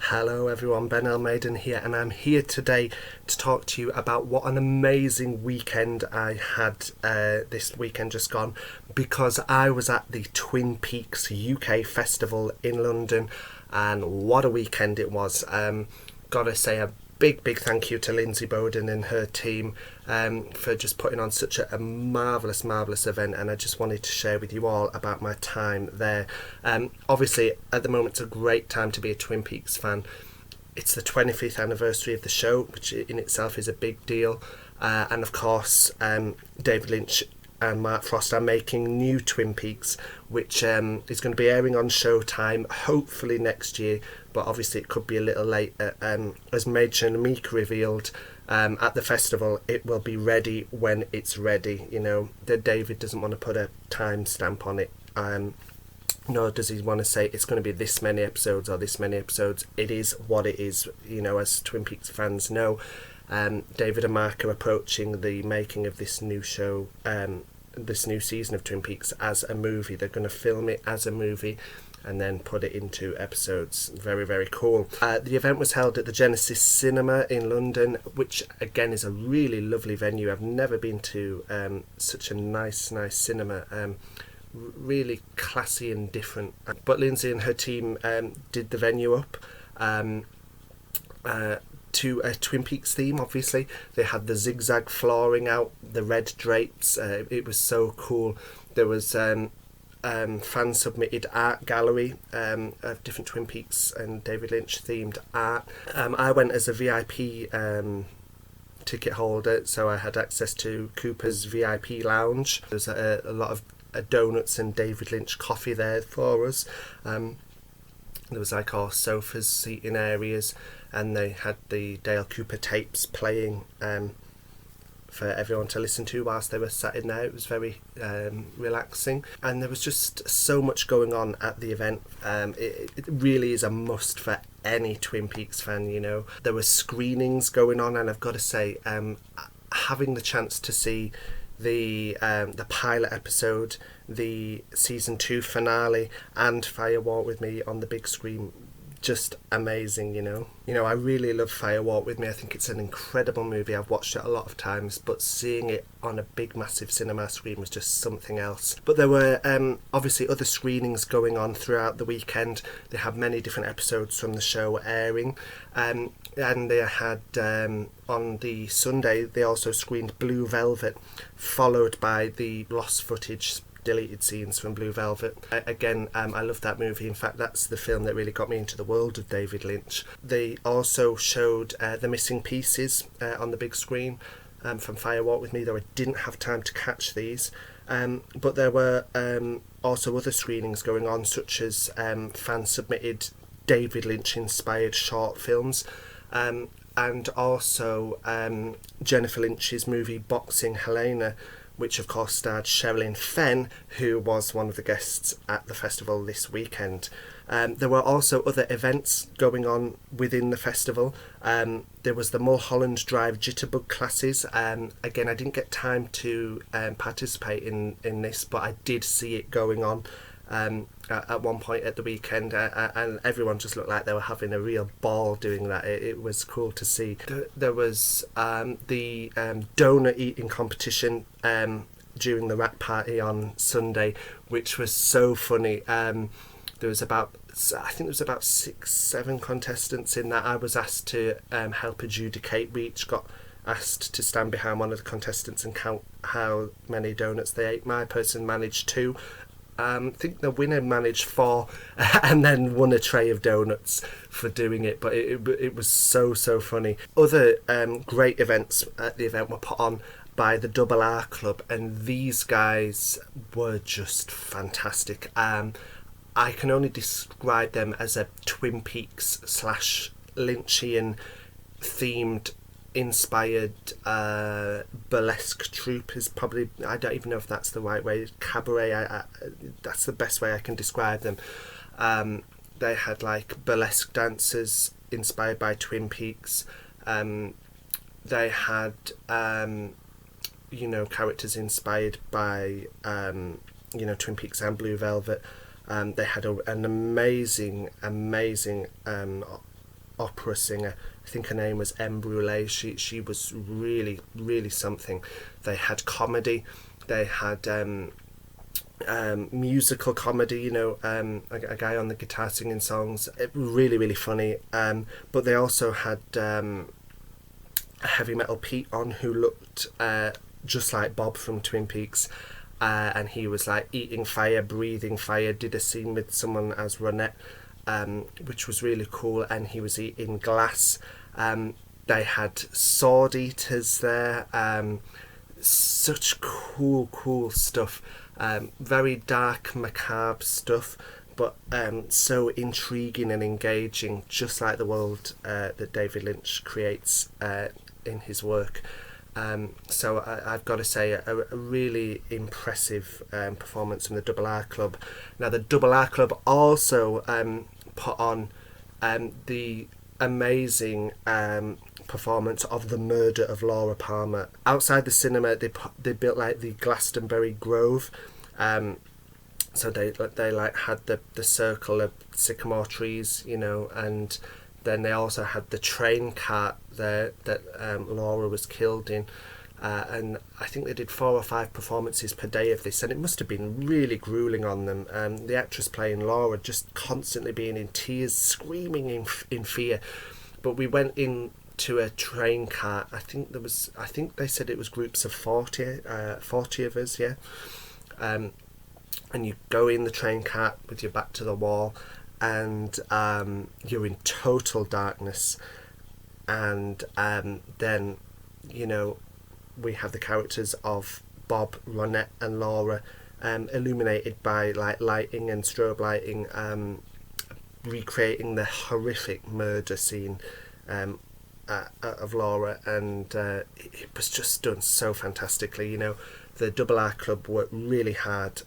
Hello everyone, Ben Elmaden here, and I'm here today to talk to you about what an amazing weekend I had this weekend just gone, because I was at the Twin Peaks UK Festival in London, and what a weekend it was. Gotta say a big thank you to Lindsay Bowden and her team for just putting on such a marvellous event, and I just wanted to share with you all about my time there. Obviously at the moment it's a great time to be a Twin Peaks fan. It's the 25th anniversary of the show, which in itself is a big deal, and of course David Lynch and Mark Frost are making new Twin Peaks, which is going to be airing on Showtime hopefully next year, but obviously it could be a little late. As Major and Meek revealed at the festival, it will be ready when it's ready. You know, David doesn't want to put a time stamp on it, nor does he want to say it's going to be this many episodes or this many episodes. It is what it is, you know, as Twin Peaks fans know. David and Mark are approaching the making of this new show, this new season of Twin Peaks, as a movie. They're going to film it as a movie and then put it into episodes. Very cool. The event was held at the Genesis Cinema in London, which again is a really lovely venue. I've never been to such a nice cinema. Really classy and different. But Lindsay and her team did the venue up to a Twin Peaks theme. Obviously they had the zigzag flooring out, the red drapes. It was so cool. There was fan submitted art gallery of different Twin Peaks and David Lynch themed art. I went as a VIP ticket holder, so I had access to Cooper's VIP lounge. There's a lot of donuts and David Lynch coffee there for us. There was like our sofas, seating areas, and they had the Dale Cooper tapes playing for everyone to listen to whilst they were sat in there. It was very relaxing, and there was just so much going on at the event. It really is a must for any Twin Peaks fan, you know. There were screenings going on, and I've got to say, having the chance to see the pilot episode, the season 2 finale, and Fire Walk With Me on the big screen, just amazing. You know, I really love Fire Walk With Me. I think it's an incredible movie. I've watched it a lot of times, but seeing it on a big massive cinema screen was just something else. But there were obviously other screenings going on throughout the weekend. They had many different episodes from the show airing, and they had on the Sunday they also screened Blue Velvet, followed by the lost footage, deleted scenes from Blue Velvet. Again, I love that movie. In fact, that's the film that really got me into the world of David Lynch. They also showed The Missing Pieces on the big screen from Fire Walk With Me, though I didn't have time to catch these. But there were also other screenings going on, such as fan-submitted David Lynch-inspired short films, and also Jennifer Lynch's movie Boxing Helena, which of course starred Sherilyn Fenn, who was one of the guests at the festival this weekend. There were also other events going on within the festival. There was the Mulholland Drive Jitterbug classes. Again, I didn't get time to participate in this, but I did see it going on at one point at the weekend, and everyone just looked like they were having a real ball doing that. It was cool to see. There was the donut eating competition during the Rat Party on Sunday, which was so funny. There was about 6-7 contestants in that. I was asked to help adjudicate. We each got asked to stand behind one of the contestants and count how many donuts they ate. My person managed 2. I think the winner managed 4 and then won a tray of donuts for doing it, but it was so funny. Other great events at the event were put on by the Double R Club, and these guys were just fantastic. I can only describe them as a Twin Peaks / Lynchian themed inspired burlesque troupe is probably, I don't even know if that's the right way, cabaret, that's the best way I can describe them. They had like burlesque dancers inspired by Twin Peaks. They had characters inspired by Twin Peaks and Blue Velvet. They had an amazing opera singer. I think her name was M. Brule. She was really, really something. They had comedy. They had musical comedy, you know, a guy on the guitar singing songs. Really, really funny. But they also had Heavy Metal Pete on, who looked just like Bob from Twin Peaks. And he was like eating fire, breathing fire, did a scene with someone as Ronette, which was really cool, and he was eating glass. They had sword eaters there. Such cool stuff. Very dark, macabre stuff, but so intriguing and engaging, just like the world that David Lynch creates in his work. So I've got to say, a really impressive performance from the Double R Club. Now, the Double R Club also put on the amazing performance of The Murder of Laura Palmer. Outside the cinema, they built like the Glastonbury Grove. So they like had the circle of sycamore trees, you know, and then they also had the train cart there that Laura was killed in. And I think they did 4 or 5 performances per day of this, and it must have been really grueling on them. The actress playing Laura just constantly being in tears, screaming in fear. But we went into a train cart. I think they said it was groups of 40 of us, yeah. And you go in the train cart with your back to the wall, and you're in total darkness. And then, you know, we have the characters of Bob, Ronette and Laura illuminated by like lighting and strobe lighting, recreating the horrific murder scene of Laura, and it was just done so fantastically. You know, the Double R Club worked really hard,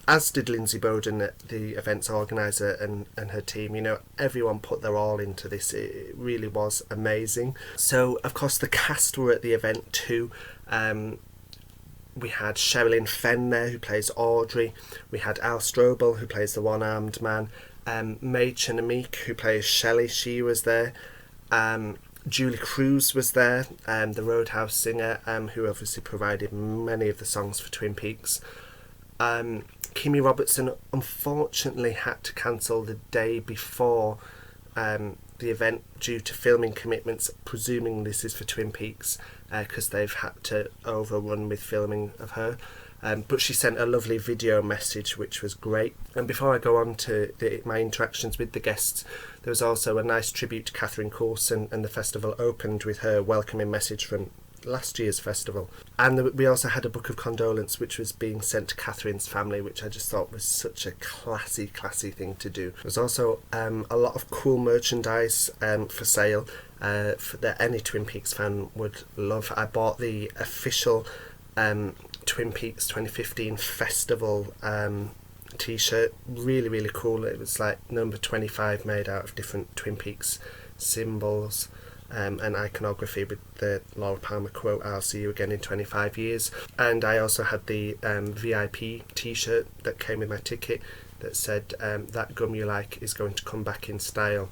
as did Lindsay Bowden, the events organiser, and her team. You know, everyone put their all into this. It really was amazing. So, of course, the cast were at the event too. We had Sherilyn Fenn there, who plays Audrey. We had Al Strobel, who plays the one-armed man. Mae Chinamike, who plays Shelley, she was there. Julie Cruz was there, the Roadhouse singer, who obviously provided many of the songs for Twin Peaks. Kimmy Robertson unfortunately had to cancel the day before the event due to filming commitments, presuming this is for Twin Peaks, because they've had to overrun with filming of her. But she sent a lovely video message, which was great. And before I go on to my interactions with the guests, there was also a nice tribute to Catherine Coulson, and the festival opened with her welcoming message from last year's festival. And we also had a book of condolence, which was being sent to Catherine's family, which I just thought was such a classy thing to do. There was also a lot of cool merchandise for sale that any Twin Peaks fan would love. I bought the official Twin Peaks 2015 festival t-shirt. Really cool. It was like number 25, made out of different Twin Peaks symbols and iconography with the Laura Palmer quote, "I'll see you again in 25 years." And I also had the VIP t-shirt that came with my ticket that said, "That gum you like is going to come back in style."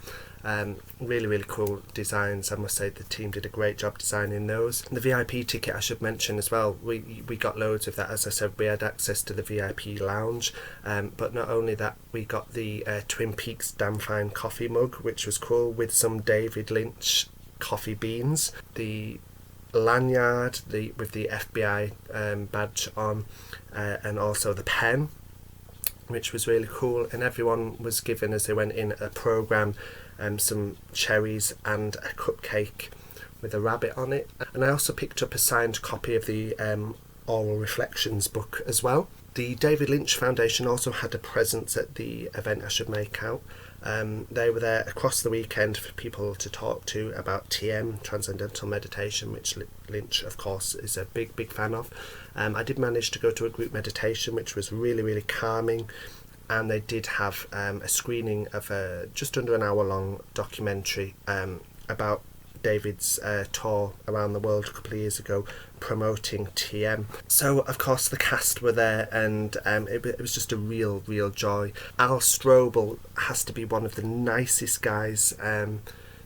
Really cool designs. I must say the team did a great job designing those. The VIP ticket, I should mention as well, we got loads of that. As I said, we had access to the VIP lounge, but not only that, we got the Twin Peaks Damn Fine coffee mug, which was cool, with some David Lynch coffee beans, the lanyard with the FBI badge on, and also the pen, which was really cool. And everyone was given, as they went in, a programme, some cherries and a cupcake with a rabbit on it. And I also picked up a signed copy of the Oral Reflections book as well. The David Lynch Foundation also had a presence at the event, I should make out. They were there across the weekend for people to talk to about TM, Transcendental Meditation, which Lynch, of course, is a big fan of. I did manage to go to a group meditation, which was really calming. And they did have a screening of a just under an hour long documentary about David's tour around the world a couple of years ago, promoting TM. So of course the cast were there, and it was just a real joy. Al Strobel has to be one of the nicest guys.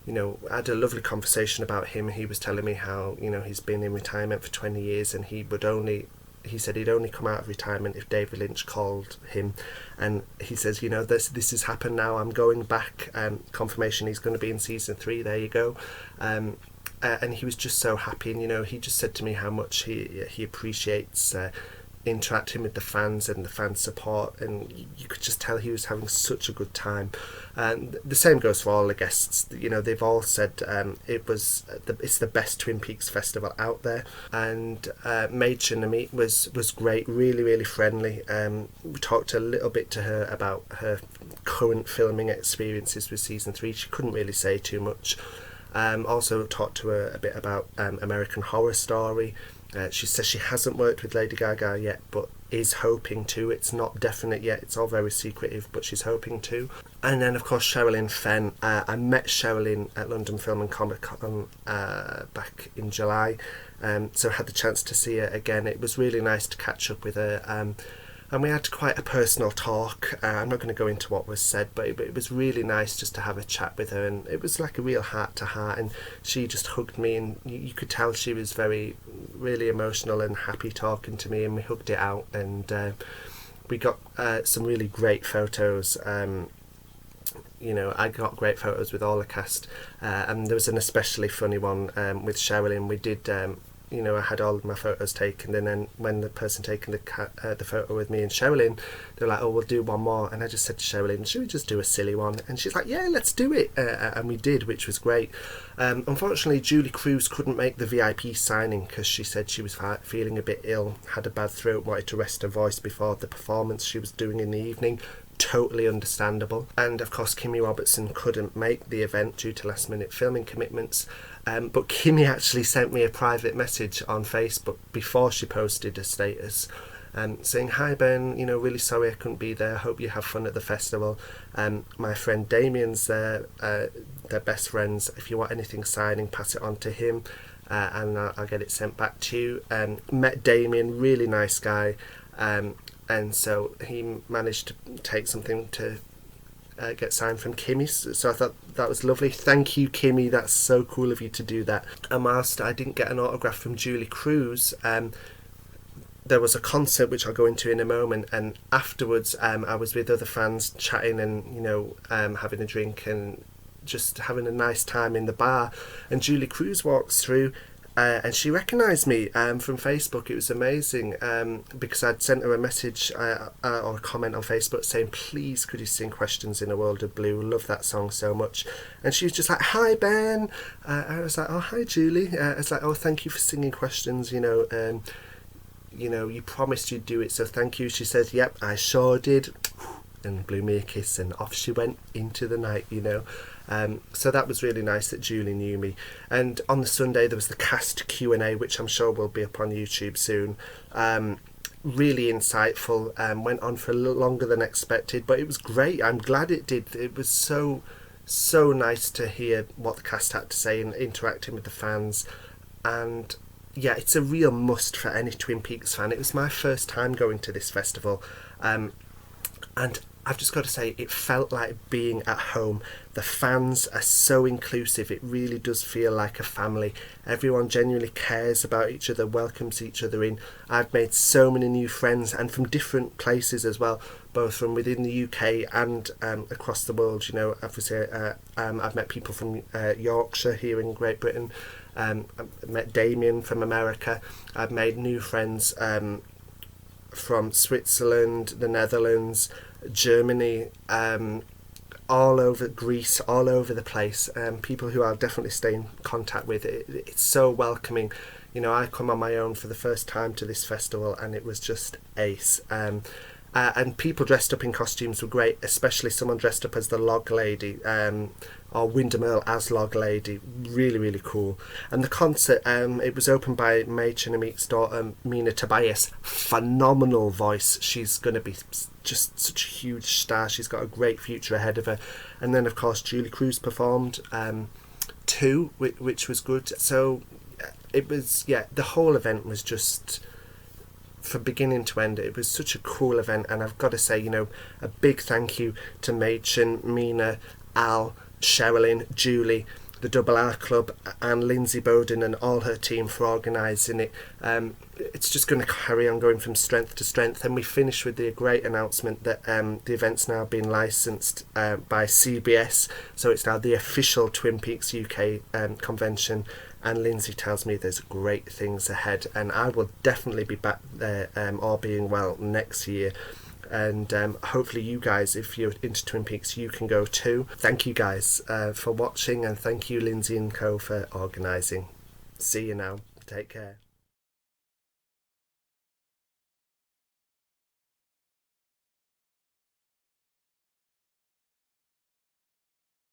You know, I had a lovely conversation about him. He was telling me how, you know, he's been in retirement for 20 years and he said he'd only come out of retirement if David Lynch called him. And he says, you know, this has happened now, I'm going back, confirmation he's going to be in season 3, there you go. And he was just so happy, and, you know, he just said to me how much he appreciates interacting with the fans and the fan support, and you could just tell he was having such a good time. And the same goes for all the guests. You know, they've all said it's the best Twin Peaks festival out there. And Mädchen Namit was great, really friendly. We talked a little bit to her about her current filming experiences with season 3. She couldn't really say too much. Also talked to her a bit about American Horror Story. She says she hasn't worked with Lady Gaga yet, but is hoping to. It's not definite yet, it's all very secretive, but she's hoping to. And then of course Sherilyn Fenn. I met Sherilyn at London Film and Comic Con back in July, so I had the chance to see her again. It was really nice to catch up with her, and we had quite a personal talk. I'm not going to go into what was said, but it was really nice just to have a chat with her, and it was like a real heart to heart, and she just hugged me, and you could tell she was really emotional and happy talking to me, and we hugged it out, and we got some really great photos. You know, I got great photos with all the cast, and there was an especially funny one with Sherilyn. We did you know, I had all of my photos taken, and then when the person taking the photo with me and Sherilyn, they were like, oh, we'll do one more. And I just said to Sherilyn, should we just do a silly one? And she's like, yeah, let's do it. And we did, which was great. Unfortunately, Julie Cruz couldn't make the VIP signing because she said she was feeling a bit ill, had a bad throat, wanted to rest her voice before the performance she was doing in the evening. Totally understandable. And of course Kimmy Robertson couldn't make the event due to last minute filming commitments, but Kimmy actually sent me a private message on Facebook before she posted a status saying, hi Ben, you know, really sorry I couldn't be there, hope you have fun at the festival. My friend Damien's there, they're best friends, if you want anything signing, pass it on to him, and I'll get it sent back to you. Met Damien, really nice guy, and so he managed to take something to get signed from Kimmy, so I thought that was lovely. Thank you, Kimmy, that's so cool of you to do that. And whilst I didn't get an autograph from Julie Cruz, there was a concert which I'll go into in a moment, and afterwards I was with other fans chatting and, you know, having a drink and just having a nice time in the bar, and Julie Cruz walks through. And she recognised me from Facebook. It was amazing because I'd sent her a message or a comment on Facebook saying, please could you sing Questions in a World of Blue, love that song so much. And she was just like, hi Ben. I was like, oh hi Julie. I was like, oh thank you for singing Questions, you know, you promised you'd do it, so thank you. She said, yep, I sure did, and blew me a kiss, and off she went into the night, you know. So that was really nice that Julie knew me. And on the Sunday there was the cast Q&A, which I'm sure will be up on YouTube soon. Really insightful, went on for a little longer than expected, but it was great. I'm glad it did. It was so nice to hear what the cast had to say and interacting with the fans. And yeah, it's a real must for any Twin Peaks fan. It was my first time going to this festival, and I've just got to say, it felt like being at home. The fans are so inclusive. It really does feel like a family. Everyone genuinely cares about each other, welcomes each other in. I've made so many new friends, and from different places as well, both from within the UK and across the world. You know, obviously, I've met people from Yorkshire here in Great Britain. I've met Damien from America. I've made new friends from Switzerland, the Netherlands, Germany, all over Greece, all over the place. People who I'll definitely stay in contact with. It's so welcoming. You know, I come on my own for the first time to this festival, and it was just ace. And people dressed up in costumes were great, especially someone dressed up as the Log Lady, or Wyndham Earle as Log Lady. Really cool. And the concert, it was opened by Mädchen Namit's daughter, Mina Tobias. Phenomenal voice. She's going to be just such a huge star. She's got a great future ahead of her. And then, of course, Julie Cruz performed. 2, which was good. So it was, yeah, the whole event was just, from beginning to end, it was such a cool event. And I've got to say, a big thank you to Machen, Mina, Al, Sherilyn, Julie, the Double R Club, and Lindsay Bowden and all her team for organising it. It's just going to carry on going from strength to strength, and we finish with the great announcement that the event's now been licensed by CBS, so it's now the official Twin Peaks UK convention, and Lindsay tells me there's great things ahead, and I will definitely be back there, all being well, next year. And hopefully you guys, if you're into Twin Peaks, you can go too. Thank you guys for watching, and thank you Lindsay and Co for organising. See you now. Take care.